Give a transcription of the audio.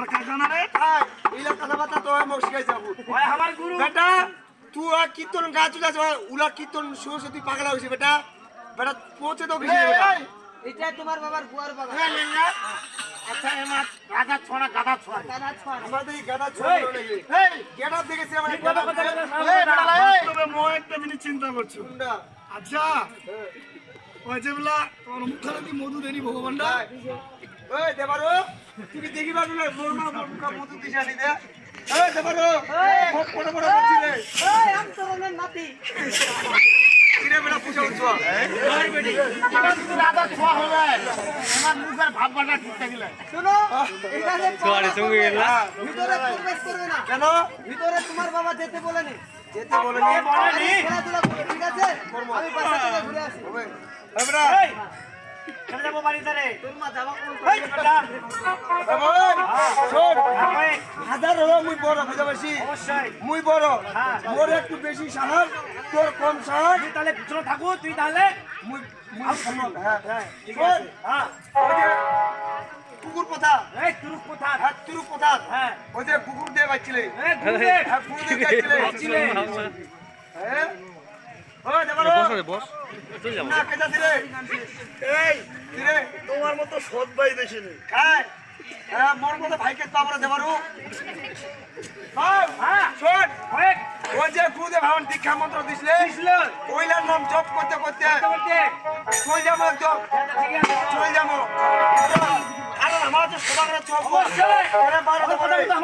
কাকানা রে ইলা কথাবার্তা তো আমি শিখাই যাবো ওই আমার গুরু বেটা তুই আর কীর্তন গা চলে আসবে উলা কীর্তন শুনে তুই পাগলা হয়েছে বেটা বেটা পৌঁছে তো কিছু বেটা এটা তোমার বাবার বুয়ার বাবা আচ্ছা এমা রাজা ছড়া গাদা ছড়া দাদা ছড় আমাদের এই গাদা ছোট নাকি গেটা দেখেছি আমার কথা কথা তবে মই একটা জিনিস চিন্তা করছো গুন্ডা আচ্ছা ওই যে বলা তোমার মুখখানে দি মধু দেনি ভগবানটা ওই দেবারো তুমি দেখি পারবে না মোর মা মোর মুখা মধু দিশা নি দে ওই দেবারো খুব বড় বড় বলছি রে এই আম তোরনের নাতি কিরে বেটা পুষা উঠছো ওই বেটি এবার তুমি রাজা ছড়া হবে আমার মুখের ভাববাটা ঠিক থাকিলে শুনো এখানে ছড়ে সঙ্গে গেলা ভিতরে প্রবেশ করবে না কেন ভিতরে তোমার বাবা যেতে বলেনি যেতে বলেনি বলেনি খেলাধুলা করবে ঠিক আছে আমি পাশে থেকে ঘুরে আসি হবে এই বেটা এই চলে যাবো বাড়িতে রে তোর মা জামা কোন এই বেটা শোন ওই হাজার হলো মুই বড় বুঝাবাসি অবশ্যই মুই বড় হ্যাঁ। মোর একটু বেশি সাহস তোর কম সাহস তুই তাহলে পিছনে থাকো তুই তাহলে মুই মুই সম্মান হ্যাঁ হ্যাঁ ঠিক শোন আছে হ্যাঁ ওই যে কুকুর কথা এই তুরুপ কোথা হ্যাঁ তুরু কথা হ্যাঁ ওই যে কুকুর দিয়ে বাচ্চিলে এই গুরুদেব হ্যাঁ কুকুর দিয়ে বাচ্চিলে হ্যাঁ ওই দেবারো বস চল যাবো না কেজা দিলে এই দিলে তোমার মতো সৎ ভাই দেখিনি খায় হ্যাঁ মোর মতো ভাইকে পাবরা দেবারো হ্যাঁ হ্যাঁ শোন ওই ওই যে গুরুদেব ভাবন দীক্ষা মন্ত্র দিছিলে ছিল ওইলার নাম জপ করতে করতে করতে চল যাবো একদম ঠিক আছে চল যাবো আরে আমার তো সবার চপ অবশ্যই। বারো